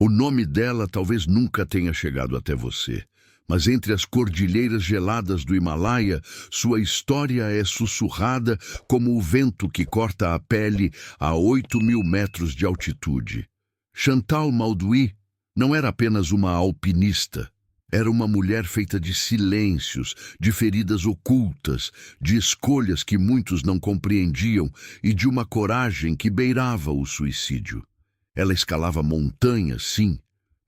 O nome dela talvez nunca tenha chegado até você, mas entre as cordilheiras geladas do Himalaia, sua história é sussurrada como o vento que corta a pele a 8.000 metros de altitude. Chantal Mauduit não era apenas uma alpinista. Era uma mulher feita de silêncios, de feridas ocultas, de escolhas que muitos não compreendiam e de uma coragem que beirava o suicídio. Ela escalava montanhas, sim,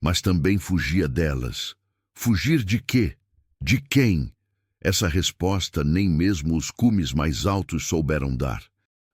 mas também fugia delas. Fugir de quê? De quem? Essa resposta nem mesmo os cumes mais altos souberam dar.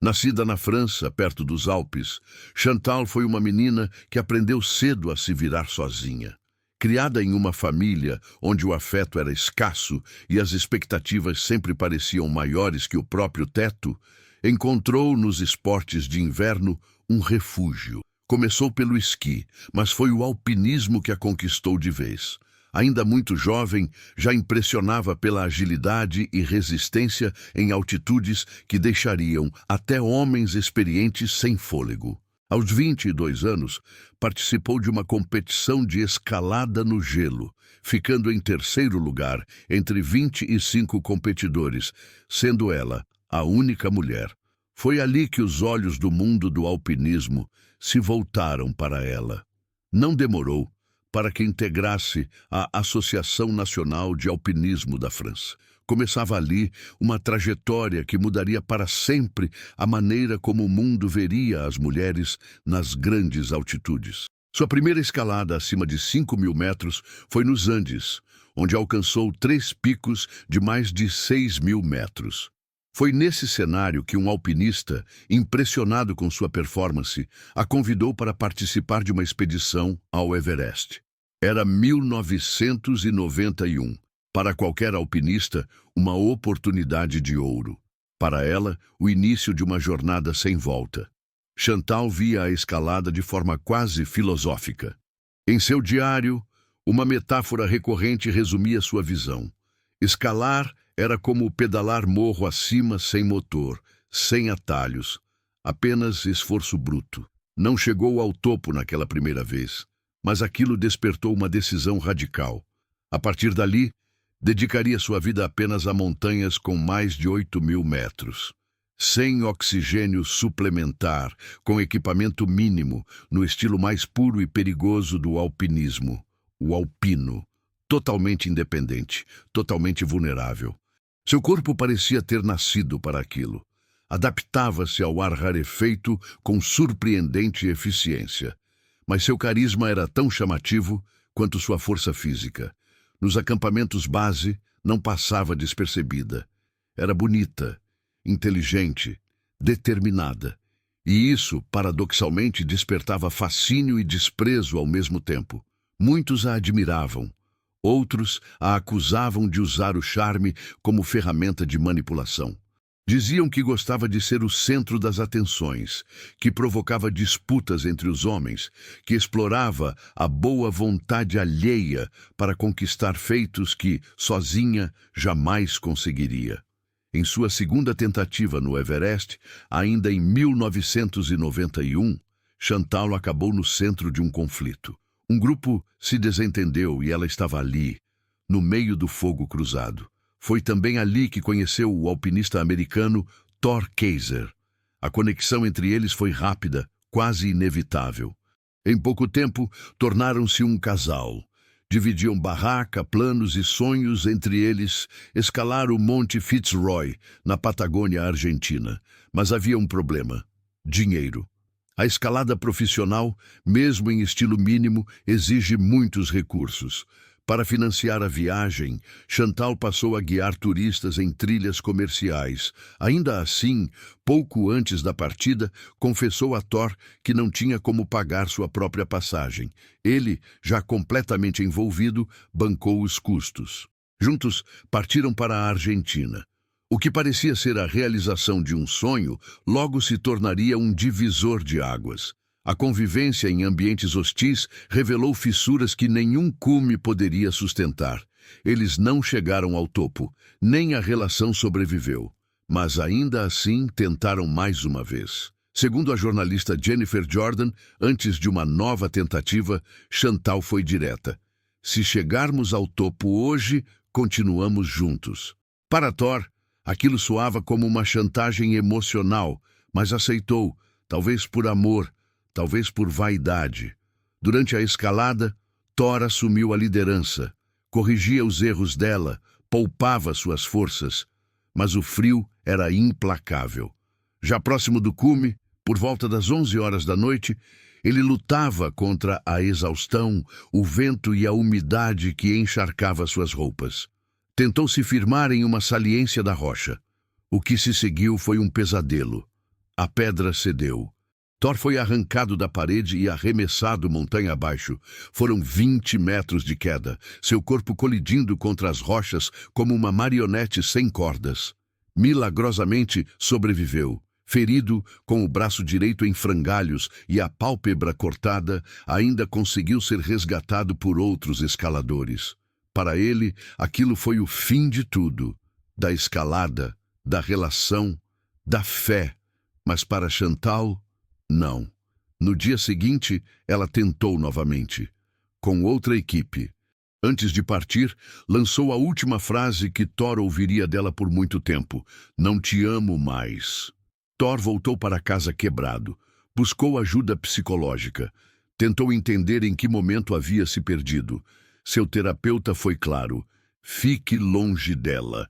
Nascida na França, perto dos Alpes, Chantal foi uma menina que aprendeu cedo a se virar sozinha. Criada em uma família onde o afeto era escasso e as expectativas sempre pareciam maiores que o próprio teto, encontrou nos esportes de inverno um refúgio. Começou pelo esqui, mas foi o alpinismo que a conquistou de vez. Ainda muito jovem, já impressionava pela agilidade e resistência em altitudes que deixariam até homens experientes sem fôlego. Aos 22 anos, participou de uma competição de escalada no gelo, ficando em terceiro lugar entre 25 competidores, sendo ela a única mulher. Foi ali que os olhos do mundo do alpinismo se voltaram para ela. Não demorou para que integrasse a Associação Nacional de Alpinismo da França. Começava ali uma trajetória que mudaria para sempre a maneira como o mundo veria as mulheres nas grandes altitudes. Sua primeira escalada acima de 5.000 metros foi nos Andes, onde alcançou 3 picos de mais de 6.000 metros. Foi nesse cenário que um alpinista, impressionado com sua performance, a convidou para participar de uma expedição ao Everest. Era 1991. Para qualquer alpinista, uma oportunidade de ouro. Para ela, o início de uma jornada sem volta. Chantal via a escalada de forma quase filosófica. Em seu diário, uma metáfora recorrente resumia sua visão. Escalar era como pedalar morro acima sem motor, sem atalhos, apenas esforço bruto. Não chegou ao topo naquela primeira vez, mas aquilo despertou uma decisão radical. A partir dali, dedicaria sua vida apenas a montanhas com mais de 8.000 metros. Sem oxigênio suplementar, com equipamento mínimo, no estilo mais puro e perigoso do alpinismo, o alpino. Totalmente independente, totalmente vulnerável. Seu corpo parecia ter nascido para aquilo. Adaptava-se ao ar rarefeito com surpreendente eficiência. Mas seu carisma era tão chamativo quanto sua força física. Nos acampamentos base, não passava despercebida. Era bonita, inteligente, determinada. E isso, paradoxalmente, despertava fascínio e desprezo ao mesmo tempo. Muitos a admiravam. Outros a acusavam de usar o charme como ferramenta de manipulação. Diziam que gostava de ser o centro das atenções, que provocava disputas entre os homens, que explorava a boa vontade alheia para conquistar feitos que, sozinha, jamais conseguiria. Em sua segunda tentativa no Everest, ainda em 1991, Chantal acabou no centro de um conflito. Um grupo se desentendeu e ela estava ali, no meio do fogo cruzado. Foi também ali que conheceu o alpinista americano Thor Kaiser. A conexão entre eles foi rápida, quase inevitável. Em pouco tempo, tornaram-se um casal. Dividiam barraca, planos e sonhos, entre eles escalar o Monte Fitzroy, na Patagônia Argentina. Mas havia um problema: dinheiro. A escalada profissional, mesmo em estilo mínimo, exige muitos recursos. Para financiar a viagem, Chantal passou a guiar turistas em trilhas comerciais. Ainda assim, pouco antes da partida, confessou a Thor que não tinha como pagar sua própria passagem. Ele, já completamente envolvido, bancou os custos. Juntos, partiram para a Argentina. O que parecia ser a realização de um sonho, logo se tornaria um divisor de águas. A convivência em ambientes hostis revelou fissuras que nenhum cume poderia sustentar. Eles não chegaram ao topo, nem a relação sobreviveu. Mas ainda assim tentaram mais uma vez. Segundo a jornalista Jennifer Jordan, antes de uma nova tentativa, Chantal foi direta. Se chegarmos ao topo hoje, continuamos juntos. Para Thor, aquilo soava como uma chantagem emocional, mas aceitou, talvez por amor, talvez por vaidade. Durante a escalada, Thor assumiu a liderança, corrigia os erros dela, poupava suas forças, mas o frio era implacável. Já próximo do cume, por volta das 11 horas da noite, ele lutava contra a exaustão, o vento e a umidade que encharcava suas roupas. Tentou se firmar em uma saliência da rocha. O que se seguiu foi um pesadelo. A pedra cedeu. Thor foi arrancado da parede e arremessado montanha abaixo. Foram 20 metros de queda, seu corpo colidindo contra as rochas como uma marionete sem cordas. Milagrosamente sobreviveu. Ferido, com o braço direito em frangalhos e a pálpebra cortada, ainda conseguiu ser resgatado por outros escaladores. Para ele, aquilo foi o fim de tudo, da escalada, da relação, da fé. Mas para Chantal, não. No dia seguinte, ela tentou novamente, com outra equipe. Antes de partir, lançou a última frase que Thor ouviria dela por muito tempo: "Não te amo mais." Thor voltou para casa quebrado. Buscou ajuda psicológica. Tentou entender em que momento havia se perdido. Seu terapeuta foi claro: fique longe dela.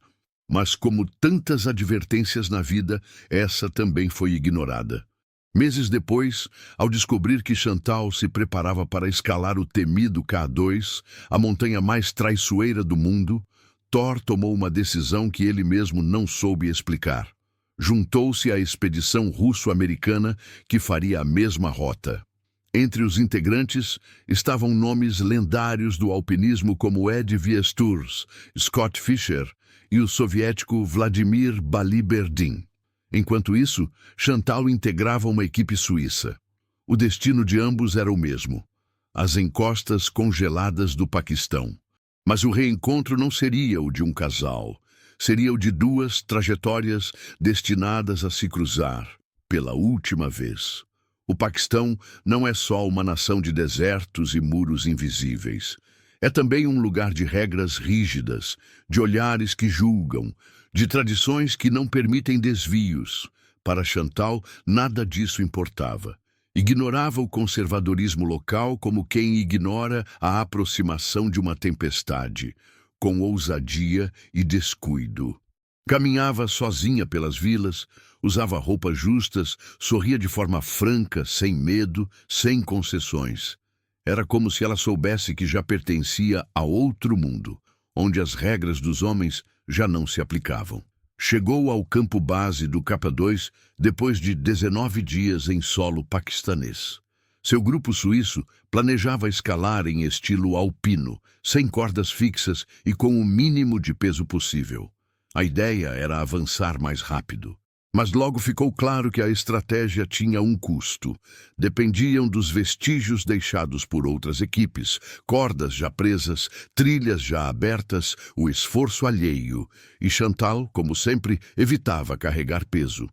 Mas como tantas advertências na vida, essa também foi ignorada. Meses depois, ao descobrir que Chantal se preparava para escalar o temido K2, a montanha mais traiçoeira do mundo, Thor tomou uma decisão que ele mesmo não soube explicar. Juntou-se à expedição russo-americana que faria a mesma rota. Entre os integrantes estavam nomes lendários do alpinismo como Ed Viesturs, Scott Fischer e o soviético Vladimir Baliberdin. Enquanto isso, Chantal integrava uma equipe suíça. O destino de ambos era o mesmo: as encostas congeladas do Paquistão. Mas o reencontro não seria o de um casal. Seria o de duas trajetórias destinadas a se cruzar pela última vez. O Paquistão não é só uma nação de desertos e muros invisíveis. É também um lugar de regras rígidas, de olhares que julgam, de tradições que não permitem desvios. Para Chantal, nada disso importava. Ignorava o conservadorismo local como quem ignora a aproximação de uma tempestade, com ousadia e descuido. Caminhava sozinha pelas vilas, usava roupas justas, sorria de forma franca, sem medo, sem concessões. Era como se ela soubesse que já pertencia a outro mundo, onde as regras dos homens já não se aplicavam. Chegou ao campo base do K2 depois de 19 dias em solo paquistanês. Seu grupo suíço planejava escalar em estilo alpino, sem cordas fixas e com o mínimo de peso possível. A ideia era avançar mais rápido. Mas logo ficou claro que a estratégia tinha um custo. Dependiam dos vestígios deixados por outras equipes, cordas já presas, trilhas já abertas, o esforço alheio. E Chantal, como sempre, evitava carregar peso.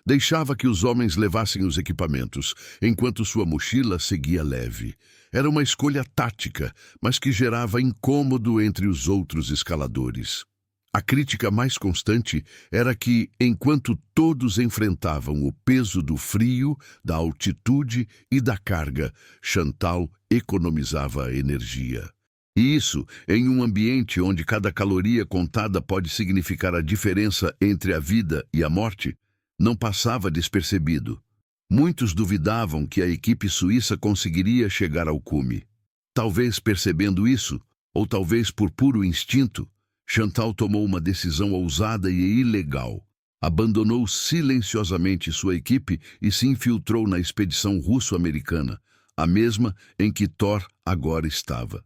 Deixava que os homens levassem os equipamentos, enquanto sua mochila seguia leve. Era uma escolha tática, mas que gerava incômodo entre os outros escaladores. A crítica mais constante era que, enquanto todos enfrentavam o peso do frio, da altitude e da carga, Chantal economizava energia. E isso, em um ambiente onde cada caloria contada pode significar a diferença entre a vida e a morte, não passava despercebido. Muitos duvidavam que a equipe suíça conseguiria chegar ao cume. Talvez percebendo isso, ou talvez por puro instinto, Chantal tomou uma decisão ousada e ilegal. Abandonou silenciosamente sua equipe e se infiltrou na expedição russo-americana, a mesma em que Thor agora estava.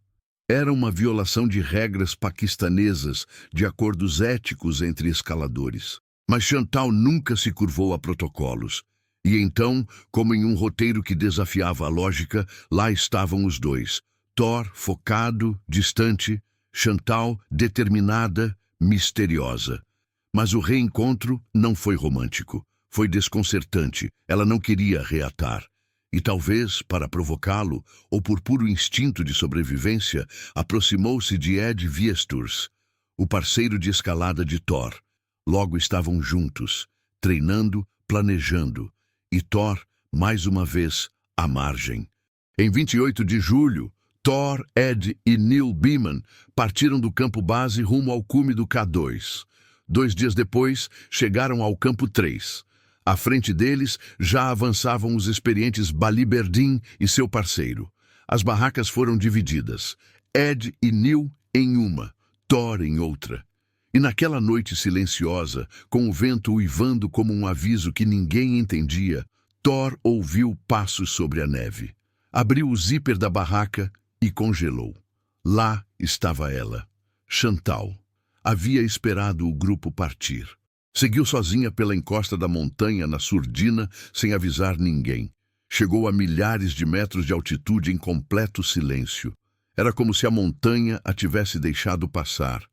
Era uma violação de regras paquistanesas, de acordos éticos entre escaladores. Mas Chantal nunca se curvou a protocolos. E então, como em um roteiro que desafiava a lógica, lá estavam os dois. Thor, focado, distante, Chantal, determinada, misteriosa. Mas o reencontro não foi romântico. Foi desconcertante. Ela não queria reatar. E talvez, para provocá-lo, ou por puro instinto de sobrevivência, aproximou-se de Ed Viesturs, o parceiro de escalada de Thor. Logo estavam juntos, treinando, planejando, e Thor, mais uma vez, à margem. Em 28 de julho, Thor, Ed e Neil Beeman partiram do campo base rumo ao cume do K2. 2 dias depois, chegaram ao campo 3. À frente deles, já avançavam os experientes Baliberdin e seu parceiro. As barracas foram divididas, Ed e Neil em uma, Thor em outra. E naquela noite silenciosa, com o vento uivando como um aviso que ninguém entendia, Thor ouviu passos sobre a neve. Abriu o zíper da barraca e congelou. Lá estava ela, Chantal. Havia esperado o grupo partir. Seguiu sozinha pela encosta da montanha na surdina, sem avisar ninguém. Chegou a milhares de metros de altitude em completo silêncio. Era como se a montanha a tivesse deixado passar,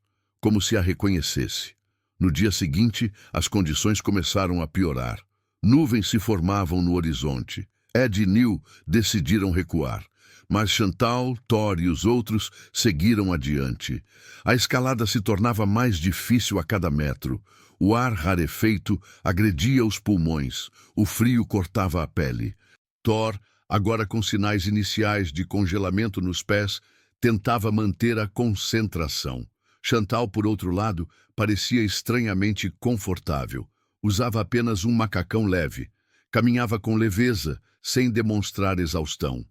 como se a reconhecesse. No dia seguinte, as condições começaram a piorar. Nuvens se formavam no horizonte. Ed e Neil decidiram recuar. Mas Chantal, Thor e os outros seguiram adiante. A escalada se tornava mais difícil a cada metro. O ar rarefeito agredia os pulmões. O frio cortava a pele. Thor, agora com sinais iniciais de congelamento nos pés, tentava manter a concentração. Chantal, por outro lado, parecia estranhamente confortável. Usava apenas um macacão leve. Caminhava com leveza, sem demonstrar exaustão.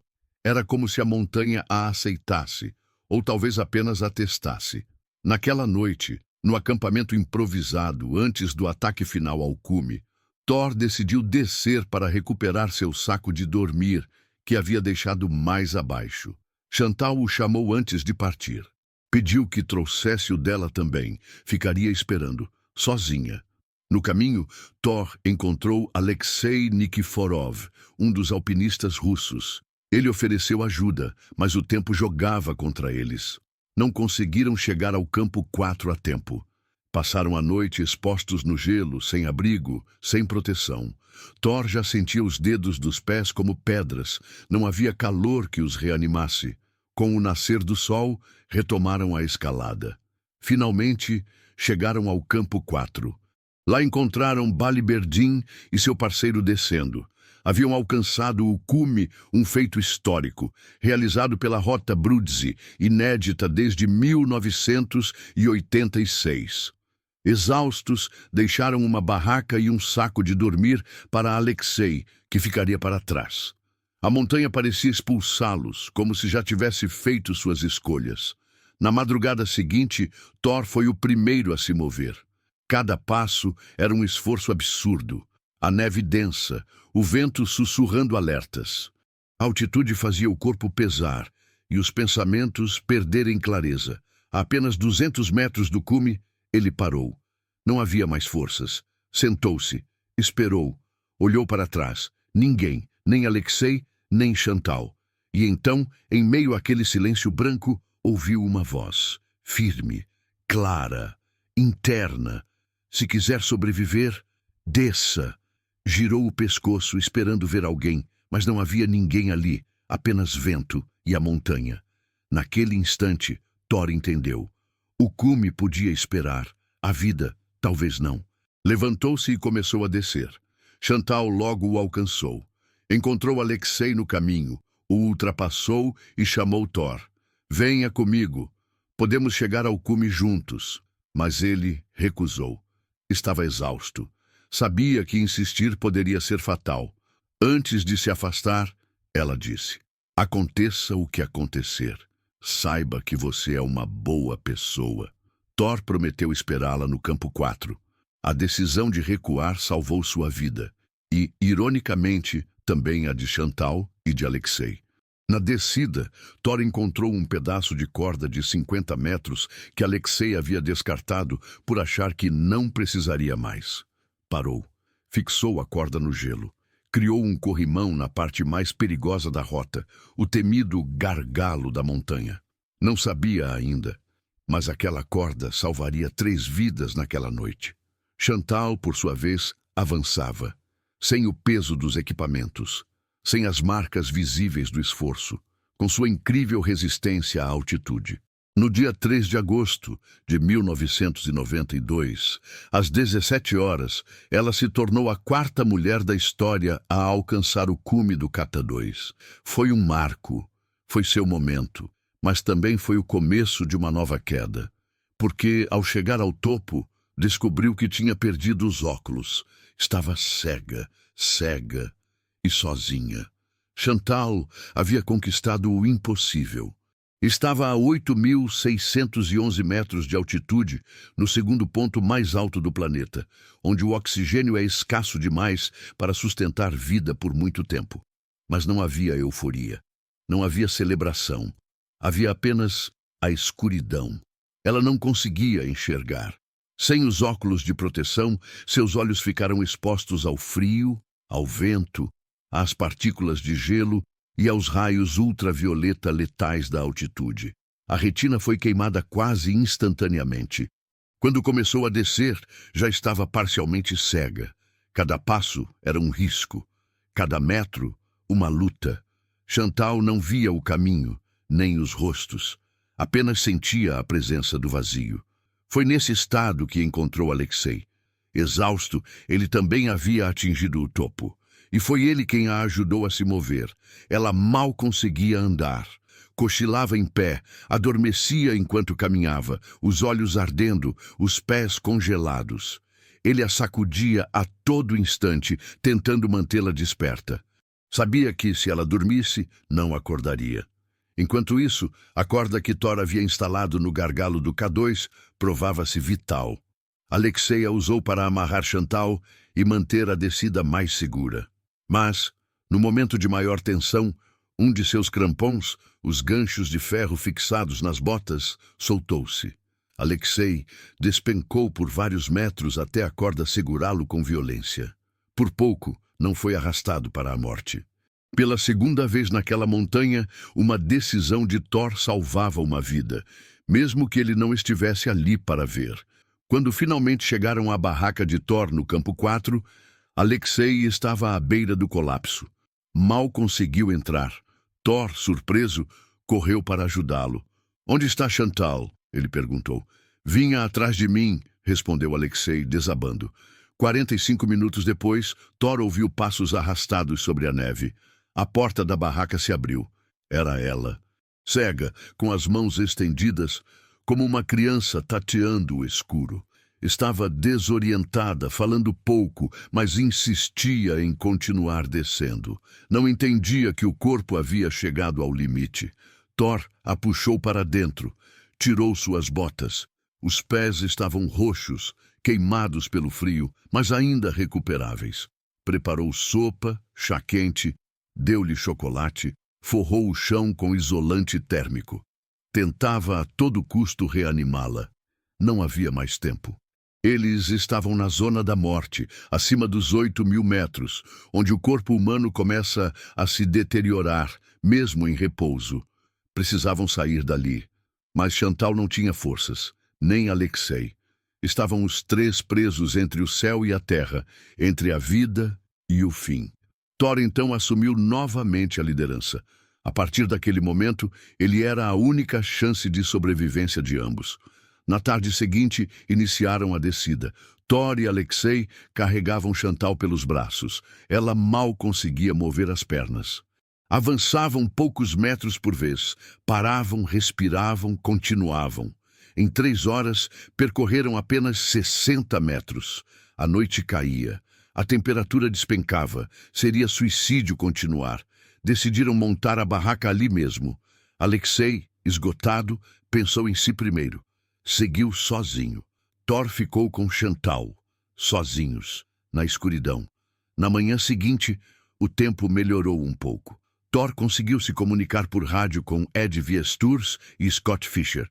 Era como se a montanha a aceitasse, ou talvez apenas a testasse. Naquela noite, no acampamento improvisado antes do ataque final ao cume, Thor decidiu descer para recuperar seu saco de dormir, que havia deixado mais abaixo. Chantal o chamou antes de partir. Pediu que trouxesse o dela também. Ficaria esperando, sozinha. No caminho, Thor encontrou Alexei Nikiforov, um dos alpinistas russos. Ele ofereceu ajuda, mas o tempo jogava contra eles. Não conseguiram chegar ao campo 4 a tempo. Passaram a noite expostos no gelo, sem abrigo, sem proteção. Thor já sentia os dedos dos pés como pedras. Não havia calor que os reanimasse. Com o nascer do sol, retomaram a escalada. Finalmente, chegaram ao campo 4. Lá encontraram Baliberdin e seu parceiro descendo. Haviam alcançado o cume, um feito histórico, realizado pela Rota Brudzi, inédita desde 1986. Exaustos, deixaram uma barraca e um saco de dormir para Alexei, que ficaria para trás. A montanha parecia expulsá-los, como se já tivesse feito suas escolhas. Na madrugada seguinte, Thor foi o primeiro a se mover. Cada passo era um esforço absurdo. A neve densa, o vento sussurrando alertas. A altitude fazia o corpo pesar e os pensamentos perderem clareza. A apenas 200 metros do cume, ele parou. Não havia mais forças. Sentou-se, esperou, olhou para trás. Ninguém, nem Alexei, nem Chantal. E então, em meio àquele silêncio branco, ouviu uma voz, firme, clara, interna. Se quiser sobreviver, desça. Girou o pescoço, esperando ver alguém, mas não havia ninguém ali, apenas vento e a montanha. Naquele instante, Thor entendeu. O cume podia esperar, a vida, talvez não. Levantou-se e começou a descer. Chantal logo o alcançou. Encontrou Alexei no caminho, o ultrapassou e chamou Thor. Venha comigo, podemos chegar ao cume juntos. Mas ele recusou. Estava exausto. Sabia que insistir poderia ser fatal. Antes de se afastar, ela disse: aconteça o que acontecer, saiba que você é uma boa pessoa. Thor prometeu esperá-la no campo 4. A decisão de recuar salvou sua vida. E, ironicamente, também a de Chantal e de Alexei. Na descida, Thor encontrou um pedaço de corda de 50 metros que Alexei havia descartado por achar que não precisaria mais. Parou, fixou a corda no gelo, criou um corrimão na parte mais perigosa da rota, o temido gargalo da montanha. Não sabia ainda, mas aquela corda salvaria 3 vidas naquela noite. Chantal, por sua vez, avançava, sem o peso dos equipamentos, sem as marcas visíveis do esforço, com sua incrível resistência à altitude. No dia 3 de agosto de 1992, às 17 horas, ela se tornou a quarta mulher da história a alcançar o cume do Kata 2. Foi um marco, foi seu momento, mas também foi o começo de uma nova queda, porque, ao chegar ao topo, descobriu que tinha perdido os óculos. Estava cega e sozinha. Chantal havia conquistado o impossível. Estava a 8.611 metros de altitude, no segundo ponto mais alto do planeta, onde o oxigênio é escasso demais para sustentar vida por muito tempo. Mas não havia euforia, não havia celebração, havia apenas a escuridão. Ela não conseguia enxergar. Sem os óculos de proteção, seus olhos ficaram expostos ao frio, ao vento, às partículas de gelo e aos raios ultravioleta letais da altitude. A retina foi queimada quase instantaneamente. Quando começou a descer, já estava parcialmente cega. Cada passo era um risco, cada metro, uma luta. Chantal não via o caminho, nem os rostos. Apenas sentia a presença do vazio. Foi nesse estado que encontrou Alexei. Exausto, ele também havia atingido o topo. E foi ele quem a ajudou a se mover. Ela mal conseguia andar. Cochilava em pé, adormecia enquanto caminhava, os olhos ardendo, os pés congelados. Ele a sacudia a todo instante, tentando mantê-la desperta. Sabia que, se ela dormisse, não acordaria. Enquanto isso, a corda que Thor havia instalado no gargalo do K2 provava-se vital. Alexei a usou para amarrar Chantal e manter a descida mais segura. Mas, no momento de maior tensão, um de seus crampons, os ganchos de ferro fixados nas botas, soltou-se. Alexei despencou por vários metros até a corda segurá-lo com violência. Por pouco, não foi arrastado para a morte. Pela segunda vez naquela montanha, uma decisão de Thor salvava uma vida, mesmo que ele não estivesse ali para ver. Quando finalmente chegaram à barraca de Thor no campo 4, Alexei estava à beira do colapso. Mal conseguiu entrar. Thor, surpreso, correu para ajudá-lo. "Onde está Chantal?" ele perguntou. "Vinha atrás de mim", respondeu Alexei, desabando. 45 minutos depois, Thor ouviu passos arrastados sobre a neve. A porta da barraca se abriu. Era ela. Cega, com as mãos estendidas, como uma criança tateando o escuro. Estava desorientada, falando pouco, mas insistia em continuar descendo. Não entendia que o corpo havia chegado ao limite. Thor a puxou para dentro, tirou suas botas. Os pés estavam roxos, queimados pelo frio, mas ainda recuperáveis. Preparou sopa, chá quente, deu-lhe chocolate, forrou o chão com isolante térmico. Tentava a todo custo reanimá-la. Não havia mais tempo. Eles estavam na zona da morte, acima dos 8.000 metros, onde o corpo humano começa a se deteriorar, mesmo em repouso. Precisavam sair dali. Mas Chantal não tinha forças, nem Alexei. Estavam os três presos entre o céu e a terra, entre a vida e o fim. Thor então assumiu novamente a liderança. A partir daquele momento, ele era a única chance de sobrevivência de ambos. Na tarde seguinte, iniciaram a descida. Thor e Alexei carregavam Chantal pelos braços. Ela mal conseguia mover as pernas. Avançavam poucos metros por vez. Paravam, respiravam, continuavam. Em 3 horas, percorreram apenas 60 metros. A noite caía. A temperatura despencava. Seria suicídio continuar. Decidiram montar a barraca ali mesmo. Alexei, esgotado, pensou em si primeiro. Seguiu sozinho. Thor ficou com Chantal, sozinhos, na escuridão. Na manhã seguinte, o tempo melhorou um pouco. Thor conseguiu se comunicar por rádio com Ed Viesturs e Scott Fischer,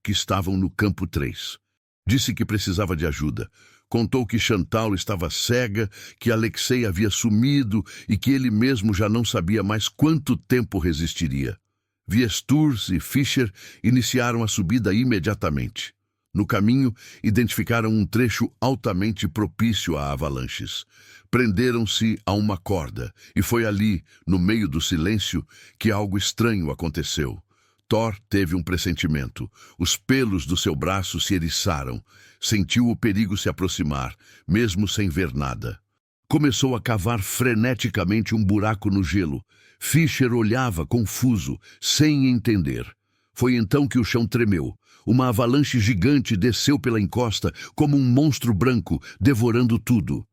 que estavam no campo 3. Disse que precisava de ajuda. Contou que Chantal estava cega, que Alexei havia sumido e que ele mesmo já não sabia mais quanto tempo resistiria. Viesturs e Fischer iniciaram a subida imediatamente. No caminho, identificaram um trecho altamente propício a avalanches. Prenderam-se a uma corda, e foi ali, no meio do silêncio, que algo estranho aconteceu. Thor teve um pressentimento. Os pelos do seu braço se eriçaram. Sentiu o perigo se aproximar, mesmo sem ver nada. Começou a cavar freneticamente um buraco no gelo. Fischer olhava confuso, sem entender. Foi então que o chão tremeu. Uma avalanche gigante desceu pela encosta como um monstro branco, devorando tudo.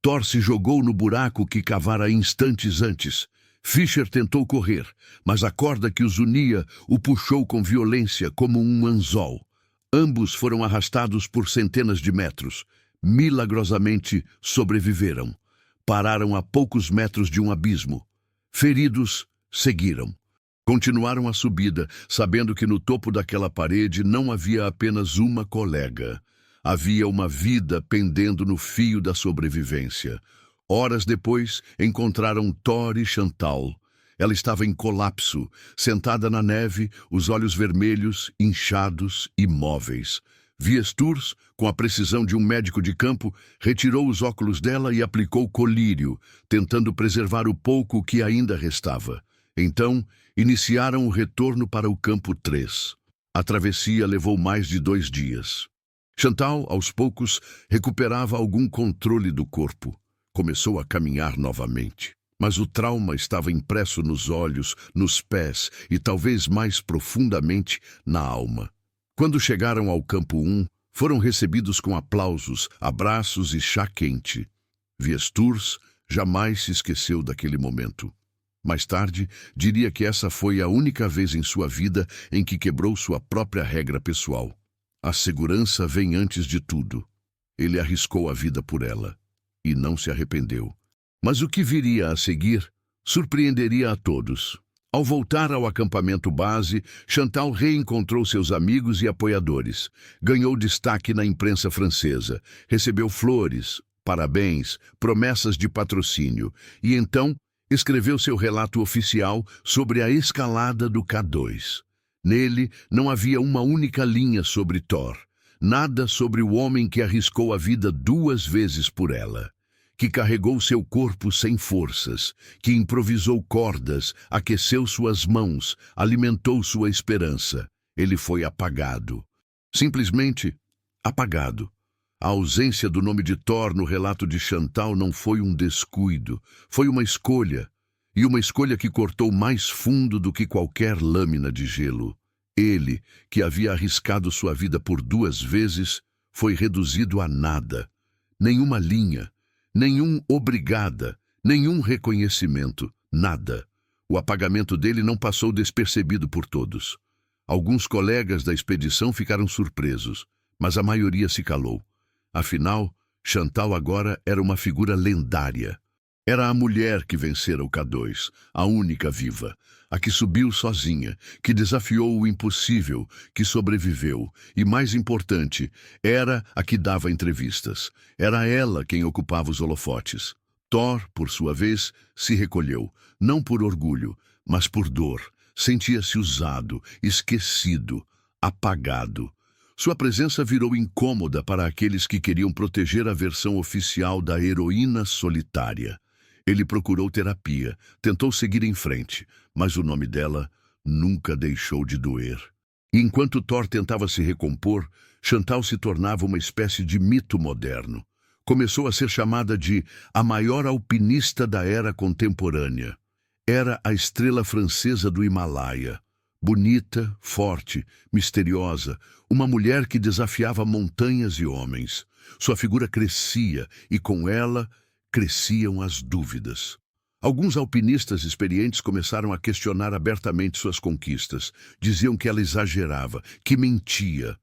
Thor se jogou no buraco que cavara instantes antes. Fischer tentou correr, mas a corda que os unia o puxou com violência como um anzol. Ambos foram arrastados por centenas de metros. Milagrosamente sobreviveram. Pararam a poucos metros de um abismo. Feridos, seguiram. Continuaram a subida, sabendo que no topo daquela parede não havia apenas uma colega. Havia uma vida pendendo no fio da sobrevivência. Horas depois, encontraram Thor e Chantal. Ela estava em colapso, sentada na neve, os olhos vermelhos, inchados, imóveis. Viesturs, com a precisão de um médico de campo, retirou os óculos dela e aplicou colírio, tentando preservar o pouco que ainda restava. Então, iniciaram o retorno para o campo 3. A travessia levou mais de 2 dias. Chantal, aos poucos, recuperava algum controle do corpo. Começou a caminhar novamente. Mas o trauma estava impresso nos olhos, nos pés e talvez mais profundamente na alma. Quando chegaram ao campo 1, foram recebidos com aplausos, abraços e chá quente. Viesturs jamais se esqueceu daquele momento. Mais tarde, diria que essa foi a única vez em sua vida em que quebrou sua própria regra pessoal. A segurança vem antes de tudo. Ele arriscou a vida por ela e não se arrependeu. Mas o que viria a seguir surpreenderia a todos. Ao voltar ao acampamento base, Chantal reencontrou seus amigos e apoiadores. Ganhou destaque na imprensa francesa, recebeu flores, parabéns, promessas de patrocínio e então escreveu seu relato oficial sobre a escalada do K2. Nele não havia uma única linha sobre Thor, nada sobre o homem que arriscou a vida 2 vezes por ela, que carregou seu corpo sem forças, que improvisou cordas, aqueceu suas mãos, alimentou sua esperança. Ele foi apagado. Simplesmente apagado. A ausência do nome de Thor no relato de Chantal não foi um descuido, foi uma escolha, e uma escolha que cortou mais fundo do que qualquer lâmina de gelo. Ele, que havia arriscado sua vida por 2 vezes, foi reduzido a nada. Nenhuma linha, nenhum obrigada, nenhum reconhecimento, nada. O apagamento dele não passou despercebido por todos. Alguns colegas da expedição ficaram surpresos, mas a maioria se calou. Afinal, Chantal agora era uma figura lendária. Era a mulher que vencera o K2, a única viva, a que subiu sozinha, que desafiou o impossível, que sobreviveu, e mais importante, era a que dava entrevistas. Era ela quem ocupava os holofotes. Thor, por sua vez, se recolheu, não por orgulho, mas por dor. Sentia-se usado, esquecido, apagado. Sua presença virou incômoda para aqueles que queriam proteger a versão oficial da heroína solitária. Ele procurou terapia, tentou seguir em frente, mas o nome dela nunca deixou de doer. E enquanto Thor tentava se recompor, Chantal se tornava uma espécie de mito moderno. Começou a ser chamada de a maior alpinista da era contemporânea. Era a estrela francesa do Himalaia. Bonita, forte, misteriosa, uma mulher que desafiava montanhas e homens. Sua figura crescia e com ela cresciam as dúvidas. Alguns alpinistas experientes começaram a questionar abertamente suas conquistas. Diziam que ela exagerava, que mentia,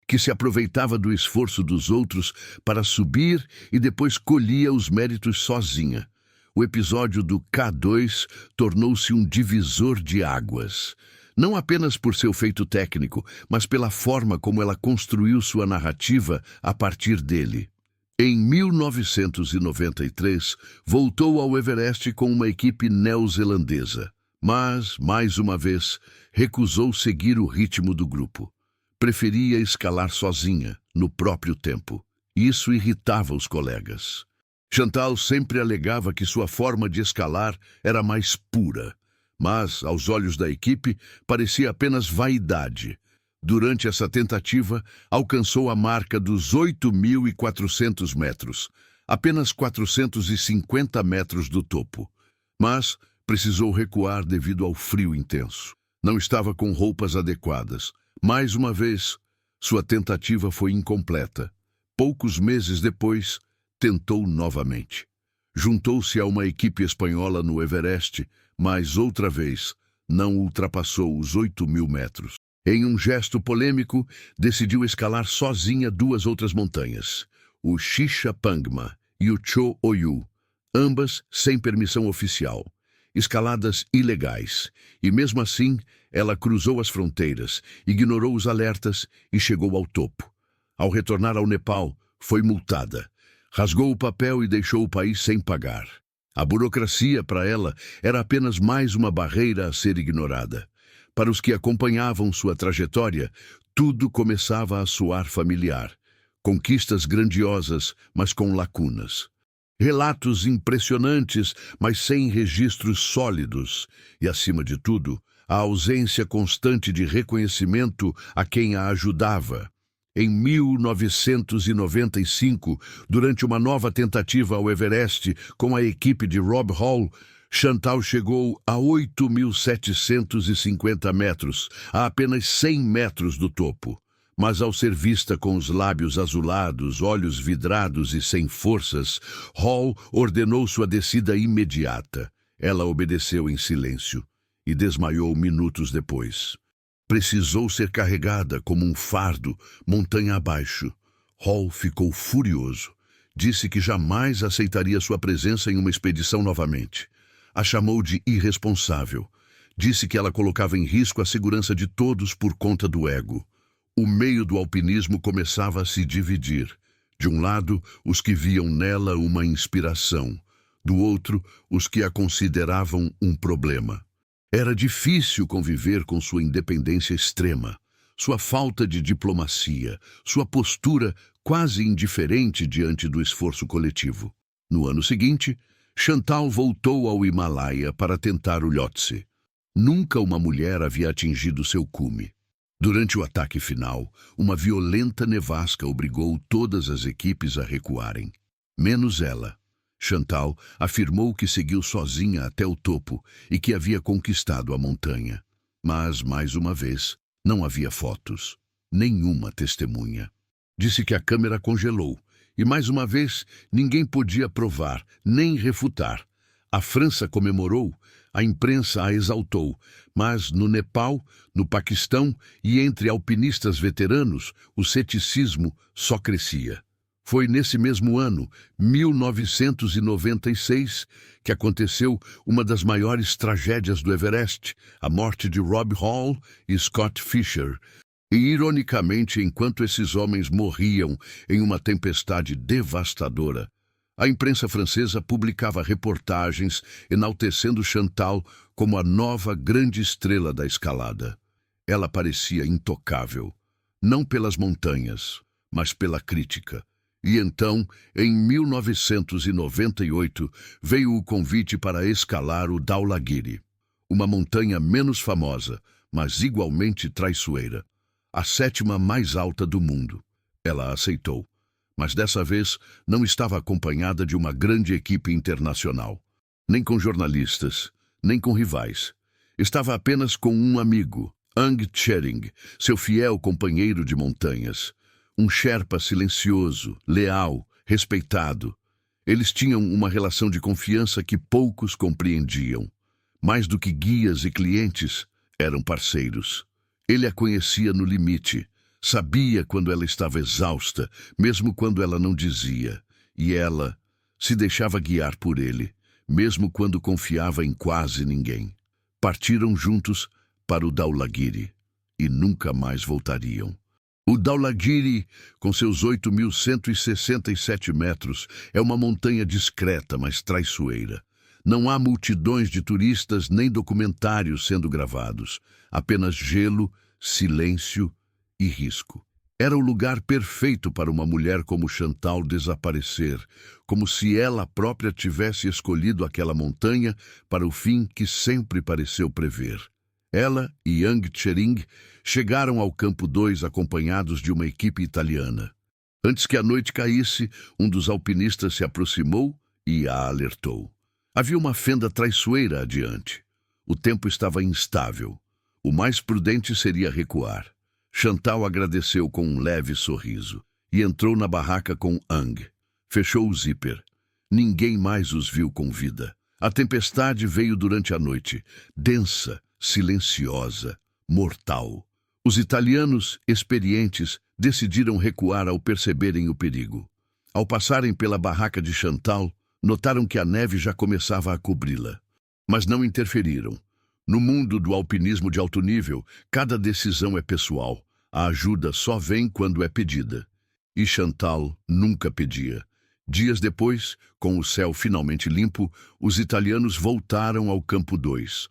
que se aproveitava do esforço dos outros para subir e depois colhia os méritos sozinha. O episódio do K2 tornou-se um divisor de águas. Não apenas por seu feito técnico, mas pela forma como ela construiu sua narrativa a partir dele. Em 1993, voltou ao Everest com uma equipe neozelandesa, mas, mais uma vez, recusou seguir o ritmo do grupo. Preferia escalar sozinha, no próprio tempo. Isso irritava os colegas. Chantal sempre alegava que sua forma de escalar era mais pura, mas, aos olhos da equipe, parecia apenas vaidade. Durante essa tentativa, alcançou a marca dos 8.400 metros, apenas 450 metros do topo. Mas precisou recuar devido ao frio intenso. Não estava com roupas adequadas. Mais uma vez, sua tentativa foi incompleta. Poucos meses depois, tentou novamente. Juntou-se a uma equipe espanhola no Everest, mas outra vez não ultrapassou os 8.000 metros. Em um gesto polêmico, decidiu escalar sozinha duas outras montanhas, o Xixapangma e o Cho Oyu, ambas sem permissão oficial, escaladas ilegais, e mesmo assim ela cruzou as fronteiras, ignorou os alertas e chegou ao topo. Ao retornar ao Nepal, foi multada. Rasgou o papel e deixou o país sem pagar. A burocracia, para ela, era apenas mais uma barreira a ser ignorada. Para os que acompanhavam sua trajetória, tudo começava a soar familiar. Conquistas grandiosas, mas com lacunas. Relatos impressionantes, mas sem registros sólidos. E, acima de tudo, a ausência constante de reconhecimento a quem a ajudava. Em 1995, durante uma nova tentativa ao Everest com a equipe de Rob Hall, Chantal chegou a 8.750 metros, a apenas 100 metros do topo. Mas ao ser vista com os lábios azulados, olhos vidrados e sem forças, Hall ordenou sua descida imediata. Ela obedeceu em silêncio e desmaiou minutos depois. Precisou ser carregada como um fardo, montanha abaixo. Hall ficou furioso. Disse que jamais aceitaria sua presença em uma expedição novamente. A chamou de irresponsável. Disse que ela colocava em risco a segurança de todos por conta do ego. O meio do alpinismo começava a se dividir. De um lado, os que viam nela uma inspiração. Do outro, os que a consideravam um problema. Era difícil conviver com sua independência extrema, sua falta de diplomacia, sua postura quase indiferente diante do esforço coletivo. No ano seguinte, Chantal voltou ao Himalaia para tentar o Lhotse. Nunca uma mulher havia atingido seu cume. Durante o ataque final, uma violenta nevasca obrigou todas as equipes a recuarem. Menos ela. Chantal afirmou que seguiu sozinha até o topo e que havia conquistado a montanha. Mas, mais uma vez, não havia fotos. Nenhuma testemunha. Disse que a câmera congelou. E, mais uma vez, ninguém podia provar, nem refutar. A França comemorou, a imprensa a exaltou, mas no Nepal, no Paquistão e entre alpinistas veteranos, o ceticismo só crescia. Foi nesse mesmo ano, 1996, que aconteceu uma das maiores tragédias do Everest, a morte de Rob Hall e Scott Fischer. E, ironicamente, enquanto esses homens morriam em uma tempestade devastadora, a imprensa francesa publicava reportagens enaltecendo Chantal como a nova grande estrela da escalada. Ela parecia intocável, não pelas montanhas, mas pela crítica. E então, em 1998, veio o convite para escalar o Dhaulagiri, uma montanha menos famosa, mas igualmente traiçoeira, a 7ª mais alta do mundo. Ela aceitou, mas dessa vez não estava acompanhada de uma grande equipe internacional, nem com jornalistas, nem com rivais. Estava apenas com um amigo, Ang Tshering, seu fiel companheiro de montanhas. Um Sherpa silencioso, leal, respeitado. Eles tinham uma relação de confiança que poucos compreendiam. Mais do que guias e clientes, eram parceiros. Ele a conhecia no limite, sabia quando ela estava exausta, mesmo quando ela não dizia. E ela se deixava guiar por ele, mesmo quando confiava em quase ninguém. Partiram juntos para o Dhaulagiri e nunca mais voltariam. O Dhaulagiri, com seus 8.167 metros, é uma montanha discreta, mas traiçoeira. Não há multidões de turistas nem documentários sendo gravados. Apenas gelo, silêncio e risco. Era o lugar perfeito para uma mulher como Chantal desaparecer, como se ela própria tivesse escolhido aquela montanha para o fim que sempre pareceu prever. Ela e Yang Tshering chegaram ao campo 2 acompanhados de uma equipe italiana. Antes que a noite caísse, um dos alpinistas se aproximou e a alertou. Havia uma fenda traiçoeira adiante. O tempo estava instável. O mais prudente seria recuar. Chantal agradeceu com um leve sorriso e entrou na barraca com Ang. Fechou o zíper. Ninguém mais os viu com vida. A tempestade veio durante a noite, densa, silenciosa, mortal. Os italianos, experientes, decidiram recuar ao perceberem o perigo. Ao passarem pela barraca de Chantal, notaram que a neve já começava a cobri-la. Mas não interferiram. No mundo do alpinismo de alto nível, cada decisão é pessoal. A ajuda só vem quando é pedida. E Chantal nunca pedia. Dias depois, com o céu finalmente limpo, os italianos voltaram ao campo 2.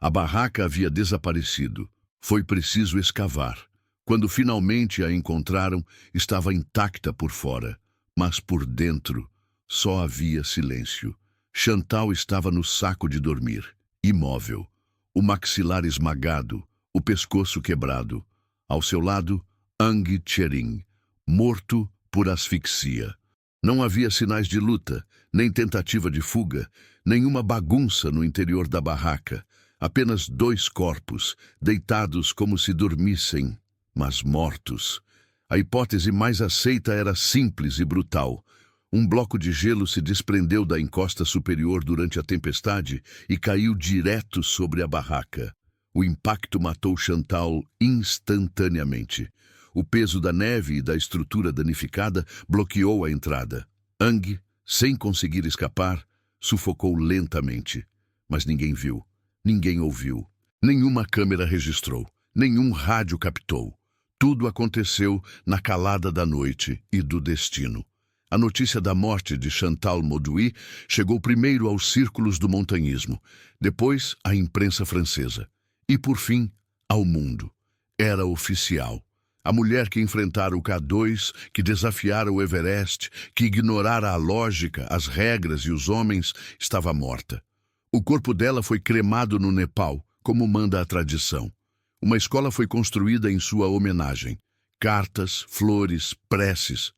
A barraca havia desaparecido. Foi preciso escavar. Quando finalmente a encontraram, estava intacta por fora, mas por dentro só havia silêncio. Chantal estava no saco de dormir, imóvel, o maxilar esmagado, o pescoço quebrado. Ao seu lado, Ang Tshering, morto por asfixia. Não havia sinais de luta, nem tentativa de fuga, nenhuma bagunça no interior da barraca. Apenas 2 corpos, deitados como se dormissem, mas mortos. A hipótese mais aceita era simples e brutal. Um bloco de gelo se desprendeu da encosta superior durante a tempestade e caiu direto sobre a barraca. O impacto matou Chantal instantaneamente. O peso da neve e da estrutura danificada bloqueou a entrada. Ang, sem conseguir escapar, sufocou lentamente. Mas ninguém viu, ninguém ouviu. Nenhuma câmera registrou, nenhum rádio captou. Tudo aconteceu na calada da noite e do destino. A notícia da morte de Chantal Mauduit chegou primeiro aos círculos do montanhismo, depois à imprensa francesa e, por fim, ao mundo. Era oficial. A mulher que enfrentara o K2, que desafiara o Everest, que ignorara a lógica, as regras e os homens, estava morta. O corpo dela foi cremado no Nepal, como manda a tradição. Uma escola foi construída em sua homenagem. Cartas, flores, preces.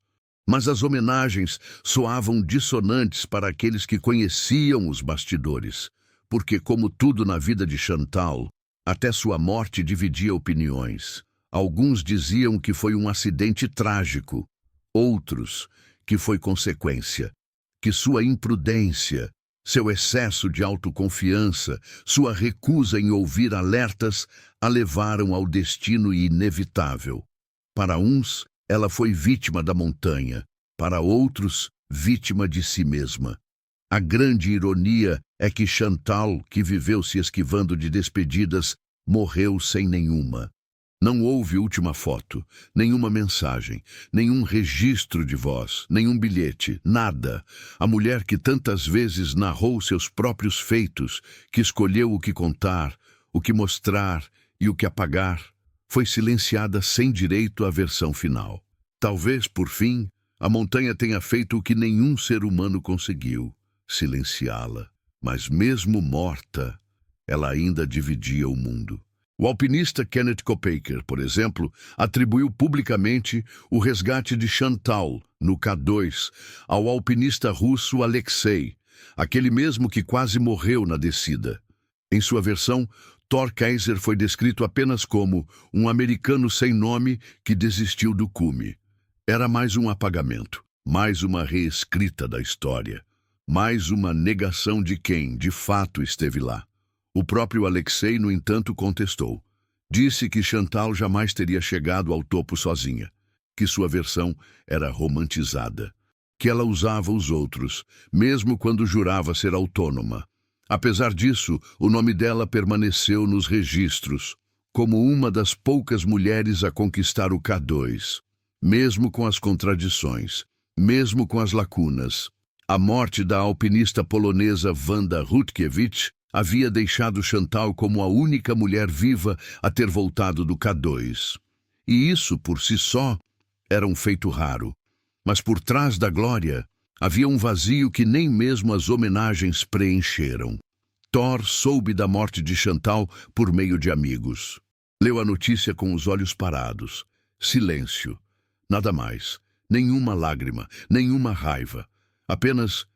Mas as homenagens soavam dissonantes para aqueles que conheciam os bastidores, porque, como tudo na vida de Chantal, até sua morte dividia opiniões. Alguns diziam que foi um acidente trágico, outros que foi consequência, que sua imprudência, seu excesso de autoconfiança, sua recusa em ouvir alertas a levaram ao destino inevitável. Para uns, ela foi vítima da montanha, para outros, vítima de si mesma. A grande ironia é que Chantal, que viveu se esquivando de despedidas, morreu sem nenhuma. Não houve última foto, nenhuma mensagem, nenhum registro de voz, nenhum bilhete, nada. A mulher que tantas vezes narrou seus próprios feitos, que escolheu o que contar, o que mostrar e o que apagar, foi silenciada sem direito à versão final. Talvez, por fim, a montanha tenha feito o que nenhum ser humano conseguiu, silenciá-la. Mas mesmo morta, ela ainda dividia o mundo. O alpinista Kenneth Kopecker, por exemplo, atribuiu publicamente o resgate de Chantal, no K2, ao alpinista russo Alexei, aquele mesmo que quase morreu na descida. Em sua versão, Thor Kaiser foi descrito apenas como um americano sem nome que desistiu do cume. Era mais um apagamento, mais uma reescrita da história, mais uma negação de quem, de fato, esteve lá. O próprio Alexei, no entanto, contestou. Disse que Chantal jamais teria chegado ao topo sozinha, que sua versão era romantizada, que ela usava os outros, mesmo quando jurava ser autônoma. Apesar disso, o nome dela permaneceu nos registros, como uma das poucas mulheres a conquistar o K2, mesmo com as contradições, mesmo com as lacunas. A morte da alpinista polonesa Wanda Rutkiewicz havia deixado Chantal como a única mulher viva a ter voltado do K2. E isso, por si só, era um feito raro. Mas por trás da glória, havia um vazio que nem mesmo as homenagens preencheram. Thor soube da morte de Chantal por meio de amigos. Leu a notícia com os olhos parados. Silêncio. Nada mais. Nenhuma lágrima, nenhuma raiva. Apenas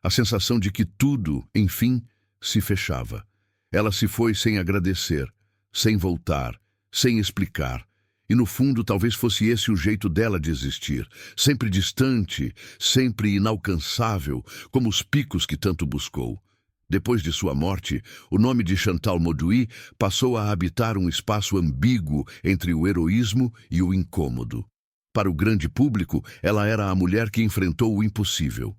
a sensação de que tudo, enfim, se fechava. Ela se foi sem agradecer, sem voltar, sem explicar. E no fundo talvez fosse esse o jeito dela de existir. Sempre distante, sempre inalcançável, como os picos que tanto buscou. Depois de sua morte, o nome de Chantal Mauduit passou a habitar um espaço ambíguo entre o heroísmo e o incômodo. Para o grande público, ela era a mulher que enfrentou o impossível.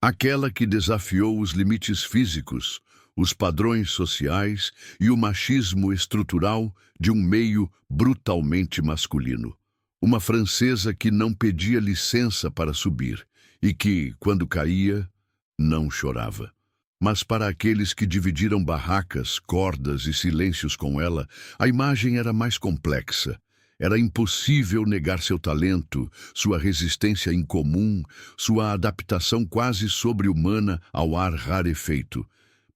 Aquela que desafiou os limites físicos, os padrões sociais e o machismo estrutural de um meio brutalmente masculino. Uma francesa que não pedia licença para subir e que, quando caía, não chorava. Mas para aqueles que dividiram barracas, cordas e silêncios com ela, a imagem era mais complexa. Era impossível negar seu talento, sua resistência incomum, sua adaptação quase sobre-humana ao ar rarefeito.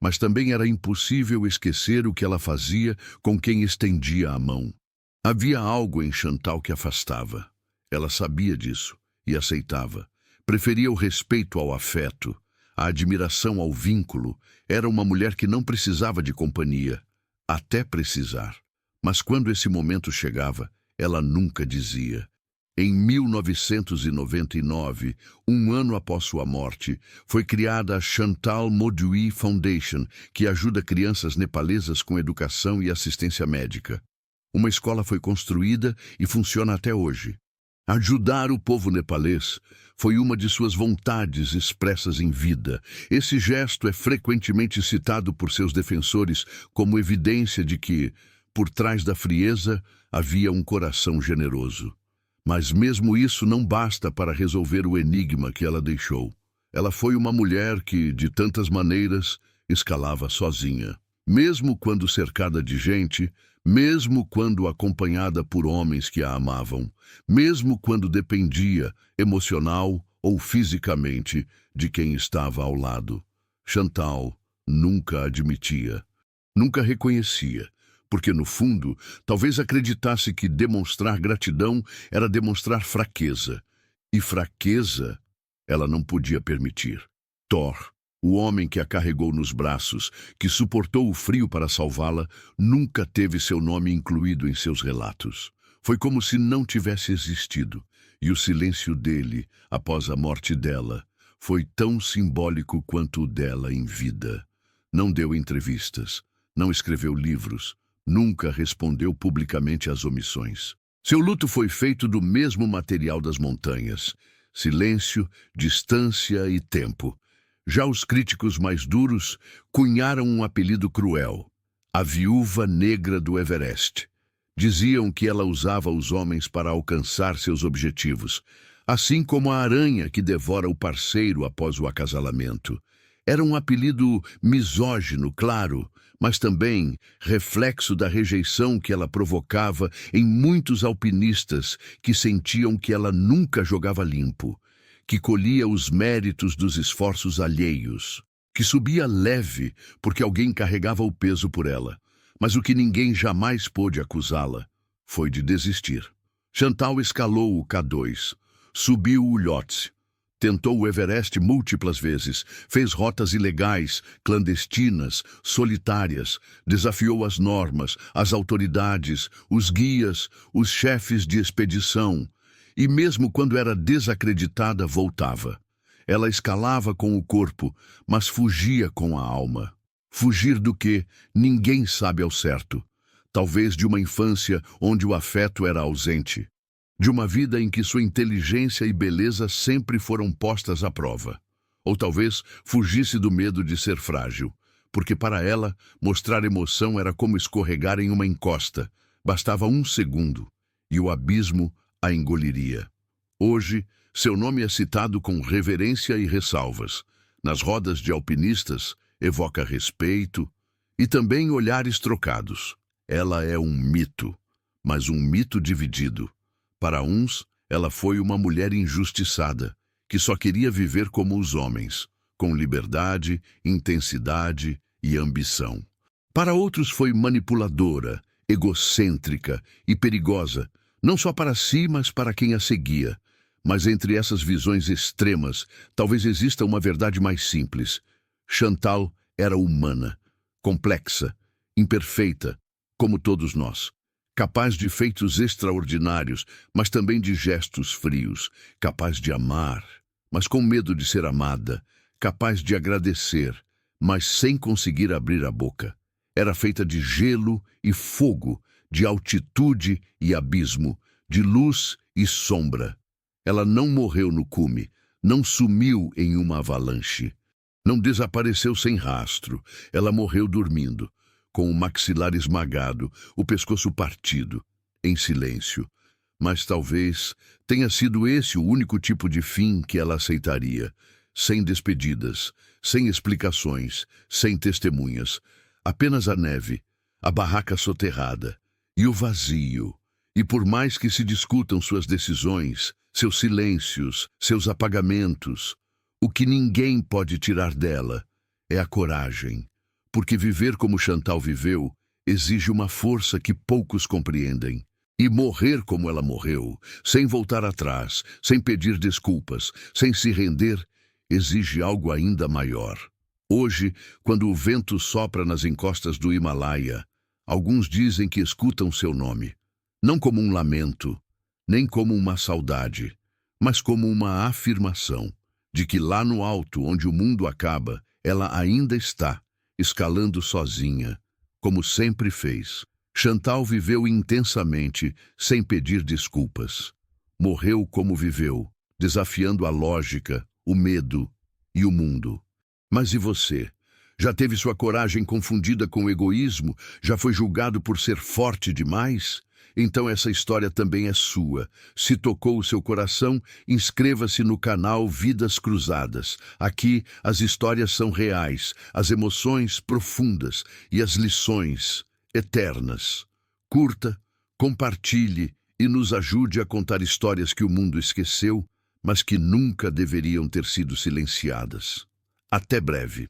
Mas também era impossível esquecer o que ela fazia com quem estendia a mão. Havia algo em Chantal que afastava. Ela sabia disso e aceitava. Preferia o respeito ao afeto, a admiração ao vínculo. Era uma mulher que não precisava de companhia, até precisar. Mas quando esse momento chegava, ela nunca dizia. Em 1999, um ano após sua morte, foi criada a Chantal Mauduit Foundation, que ajuda crianças nepalesas com educação e assistência médica. Uma escola foi construída e funciona até hoje. Ajudar o povo nepalês foi uma de suas vontades expressas em vida. Esse gesto é frequentemente citado por seus defensores como evidência de que, por trás da frieza, havia um coração generoso. Mas mesmo isso não basta para resolver o enigma que ela deixou. Ela foi uma mulher que, de tantas maneiras, escalava sozinha. Mesmo quando cercada de gente, mesmo quando acompanhada por homens que a amavam, mesmo quando dependia, emocional ou fisicamente, de quem estava ao lado. Chantal nunca admitia, nunca reconhecia, porque no fundo, talvez acreditasse que demonstrar gratidão era demonstrar fraqueza. E fraqueza ela não podia permitir. Thor, o homem que a carregou nos braços, que suportou o frio para salvá-la, nunca teve seu nome incluído em seus relatos. Foi como se não tivesse existido, e o silêncio dele, após a morte dela, foi tão simbólico quanto o dela em vida. Não deu entrevistas, não escreveu livros, nunca respondeu publicamente às omissões. Seu luto foi feito do mesmo material das montanhas: silêncio, distância e tempo. Já os críticos mais duros cunharam um apelido cruel: a Viúva Negra do Everest. Diziam que ela usava os homens para alcançar seus objetivos, assim como a aranha que devora o parceiro após o acasalamento. Era um apelido misógino, claro, mas também reflexo da rejeição que ela provocava em muitos alpinistas que sentiam que ela nunca jogava limpo, que colhia os méritos dos esforços alheios, que subia leve porque alguém carregava o peso por ela, mas o que ninguém jamais pôde acusá-la foi de desistir. Chantal escalou o K2, subiu o Lhotse, tentou o Everest múltiplas vezes, fez rotas ilegais, clandestinas, solitárias, desafiou as normas, as autoridades, os guias, os chefes de expedição, e mesmo quando era desacreditada, voltava. Ela escalava com o corpo, mas fugia com a alma. Fugir do quê? Ninguém sabe ao certo. Talvez de uma infância onde o afeto era ausente. De uma vida em que sua inteligência e beleza sempre foram postas à prova. Ou talvez fugisse do medo de ser frágil, porque para ela, mostrar emoção era como escorregar em uma encosta. Bastava um segundo, e o abismo a engoliria. Hoje, seu nome é citado com reverência e ressalvas. Nas rodas de alpinistas, evoca respeito e também olhares trocados. Ela é um mito, mas um mito dividido. Para uns, ela foi uma mulher injustiçada, que só queria viver como os homens, com liberdade, intensidade e ambição. Para outros foi manipuladora, egocêntrica e perigosa, não só para si, mas para quem a seguia. Mas entre essas visões extremas, talvez exista uma verdade mais simples. Chantal era humana, complexa, imperfeita, como todos nós. Capaz de feitos extraordinários, mas também de gestos frios. Capaz de amar, mas com medo de ser amada. Capaz de agradecer, mas sem conseguir abrir a boca. Era feita de gelo e fogo, de altitude e abismo, de luz e sombra. Ela não morreu no cume, não sumiu em uma avalanche. Não desapareceu sem rastro. Ela morreu dormindo, com o maxilar esmagado, o pescoço partido, em silêncio. Mas talvez tenha sido esse o único tipo de fim que ela aceitaria. Sem despedidas, sem explicações, sem testemunhas. Apenas a neve, a barraca soterrada e o vazio. E por mais que se discutam suas decisões, seus silêncios, seus apagamentos, o que ninguém pode tirar dela é a coragem. Porque viver como Chantal viveu exige uma força que poucos compreendem. E morrer como ela morreu, sem voltar atrás, sem pedir desculpas, sem se render, exige algo ainda maior. Hoje, quando o vento sopra nas encostas do Himalaia, alguns dizem que escutam seu nome, não como um lamento, nem como uma saudade, mas como uma afirmação de que lá no alto, onde o mundo acaba, ela ainda está, escalando sozinha, como sempre fez. Chantal viveu intensamente, sem pedir desculpas. Morreu como viveu, desafiando a lógica, o medo e o mundo. Mas e você? Já teve sua coragem confundida com o egoísmo? Já foi julgado por ser forte demais? Então essa história também é sua. Se tocou o seu coração, inscreva-se no canal Vidas Cruzadas. Aqui as histórias são reais, as emoções profundas e as lições eternas. Curta, compartilhe e nos ajude a contar histórias que o mundo esqueceu, mas que nunca deveriam ter sido silenciadas. Até breve.